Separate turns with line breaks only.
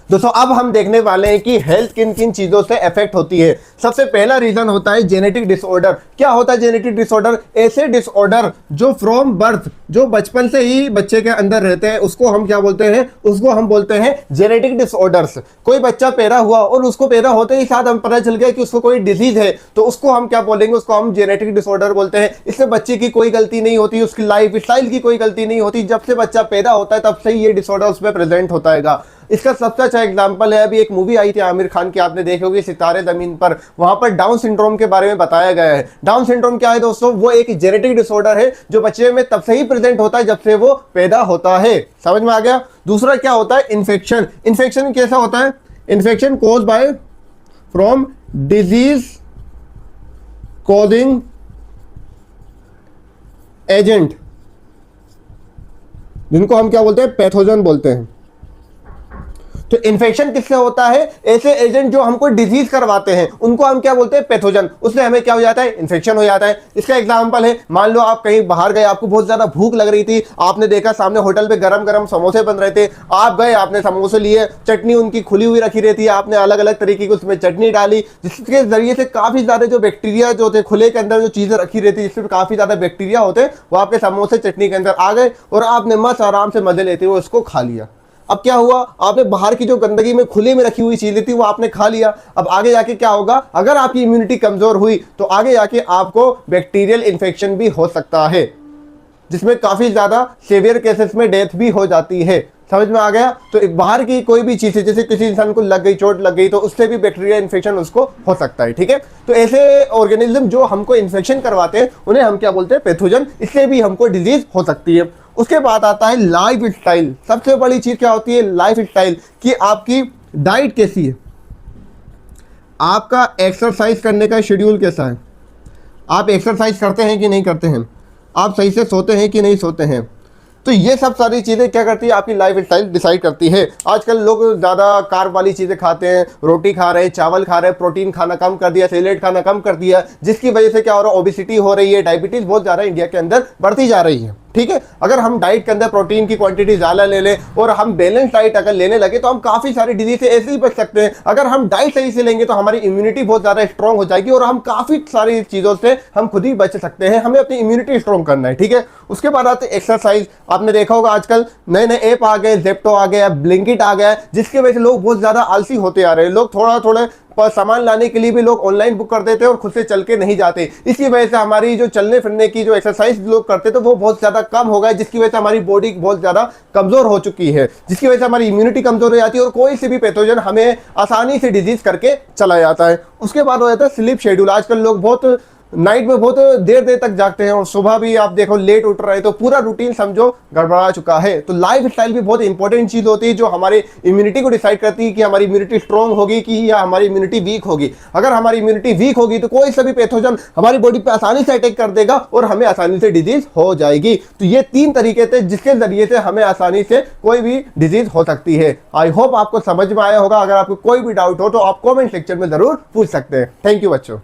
दोस्तों अब हम देखने वाले हैं कि हेल्थ किन किन चीजों से अफेक्ट होती है। सबसे पहला रीजन होता है जेनेटिक डिसऑर्डर। क्या होता है जेनेटिक डिसऑर्डर? ऐसे डिसऑर्डर जो फ्रॉम बर्थ, जो बचपन से ही बच्चे के अंदर रहते हैं, उसको हम क्या बोलते हैं? उसको हम बोलते हैं जेनेटिक डिसऑर्डर्स। कोई बच्चा पैदा हुआ और उसको पैदा होते ही साथ हम पता चल गया कि उसको कोई डिजीज है, तो उसको हम क्या बोलेंगे? उसको हम जेनेटिक डिसऑर्डर बोलते हैं। इससे बच्चे की कोई गलती नहीं होती, उसकी लाइफ स्टाइल की कोई गलती नहीं होती। जब से बच्चा पैदा होता है तब से ही ये डिसऑर्डर उसमें प्रेजेंट होता है। इसका सबसे अच्छा एग्जांपल है, अभी एक मूवी आई थी आमिर खान की, आपने देखी होगी, सितारे जमीन पर। वहां पर डाउन सिंड्रोम के बारे में बताया गया है। डाउन सिंड्रोम क्या है दोस्तों? वो एक जेनेटिक डिसऑर्डर है जो बच्चे में तब से ही प्रेजेंट होता है जब से वो पैदा होता है। समझ में आ गया? दूसरा क्या होता है? इन्फेक्शन। इन्फेक्शन कैसा होता है? Infection cause by from disease causing agent, जिनको हम क्या बोलते हैं? पैथोजन बोलते हैं। तो इन्फेक्शन किससे होता है? ऐसे एजेंट जो हमको डिजीज करवाते हैं उनको हम क्या बोलते हैं? पैथोजन। उससे हमें क्या हो जाता है? इन्फेक्शन हो जाता है। इसका एग्जांपल है, मान लो आप कहीं बाहर गए, आपको बहुत ज्यादा भूख लग रही थी, आपने देखा सामने होटल पे गरम गरम समोसे बन रहे थे, आप गए, आपने समोसे लिए, चटनी उनकी खुली हुई रखी रहती है, आपने अलग अलग तरीके की उसमें चटनी डाली, जिसके जरिए से काफी ज्यादा जो बैक्टीरिया जो थे, खुले के अंदर जो चीजें रखी रहती है जिसमें काफी ज्यादा बैक्टीरिया होते हैं, वो आपके समोसे चटनी के अंदर आ गए और आपने मस्त आराम से मजे लेते हुए उसको खा लिया। अब क्या हुआ? आपने बाहर की जो गंदगी में खुले में रखी हुई चीजें थी वो आपने खा लिया। अब आगे जाके क्या होगा? अगर आपकी इम्यूनिटी कमजोर हुई तो आगे जाके आपको बैक्टीरियल इन्फेक्शन भी हो सकता है, जिसमें काफी ज्यादा सीवियर केसेस में डेथ भी हो जाती है। समझ में आ गया? तो एक बाहर की कोई भी चीज है, जैसे किसी इंसान को लग गई, चोट लग गई, तो उससे भी बैक्टीरियल इन्फेक्शन उसको हो सकता है। ठीक है? तो ऐसे ऑर्गेनिज्म जो हमको इन्फेक्शन करवाते हैं उन्हें हम क्या बोलते हैं? पैथोजन। इससे भी हमको डिजीज हो सकती है। उसके बाद आता है लाइफ स्टाइल। सबसे बड़ी चीज क्या होती है? लाइफ स्टाइल, कि आपकी डाइट कैसी है, आपका एक्सरसाइज करने का शेड्यूल कैसा है, आप एक्सरसाइज करते हैं कि नहीं करते हैं, आप सही से सोते हैं कि नहीं सोते हैं। तो ये सब सारी चीज़ें क्या करती है? आपकी लाइफ स्टाइल डिसाइड करती है। आजकल लोग ज़्यादा कार्ब वाली चीज़ें खाते हैं, रोटी खा रहे हैं, चावल खा रहे हैं, प्रोटीन खाना कम कर दिया, सैलेड खाना कम कर दिया, जिसकी वजह से क्या हो रहा है? ओबेसिटी हो रही है, डायबिटीज़ बहुत ज़्यादा इंडिया के अंदर बढ़ती जा रही है। ठीक है? अगर हम डाइट के अंदर प्रोटीन की क्वांटिटी ज़्यादा ले लें और हम बैलेंस डाइट अगर लेने लगे तो हम काफ़ी सारी डिजीज से ऐसे ही बच सकते हैं। अगर हम डाइट सही से लेंगे तो हमारी इम्यूनिटी बहुत ज़्यादा स्ट्रॉन्ग हो जाएगी और हम काफ़ी सारी चीज़ों से हम खुद ही बच सकते हैं। हमें अपनी इम्यूनिटी स्ट्रॉन्ग करना है। ठीक है? उसके बाद आते एक्सरसाइज। आपने देखा होगा आजकल नए नए ऐप आ गए, जेप्टो आ गया, ब्लिंकिट आ गया, जिसकी वजह से लोग बहुत ज़्यादा आलसी होते आ रहे हैं। लोग थोड़ा थोड़ा पर सामान लाने के लिए भी लोग ऑनलाइन बुक कर देते हैं और खुद से चल के नहीं जाते। इसी वजह से हमारी जो चलने फिरने की जो एक्सरसाइज लोग करते थे वो बहुत ज़्यादा कम हो गया, जिसकी वजह से हमारी बॉडी बहुत ज़्यादा कमज़ोर हो चुकी है, जिसकी वजह से हमारी इम्यूनिटी कमज़ोर हो जाती है और कोई से भी पैथोजन हमें आसानी से डिजीज करके चला जाता है। उसके बाद हो जाता है स्लीप शेड्यूल। आजकल लोग बहुत नाइट में बहुत देर देर तक जागते हैं और सुबह भी आप देखो लेट उठ रहे हैं, तो पूरा रूटीन समझो गड़बड़ा चुका है। तो लाइफ स्टाइल भी बहुत इंपॉर्टेंट चीज होती है जो हमारे इम्यूनिटी को डिसाइड करती है कि हमारी इम्यूनिटी स्ट्रॉन्ग होगी कि या हमारी इम्यूनिटी वीक होगी। अगर हमारी इम्यूनिटी वीक होगी तो कोई सा भी पैथोजन हमारी बॉडी पे आसानी से अटैक कर देगा और हमें आसानी से डिजीज हो जाएगी। तो ये 3 तरीके थे जिसके जरिए से हमें आसानी से कोई भी डिजीज हो सकती है। आई होप आपको समझ में आया होगा। अगर आपको कोई भी डाउट हो तो आप कॉमेंट सेक्शन में जरूर पूछ सकते हैं। थैंक यू बच्चों।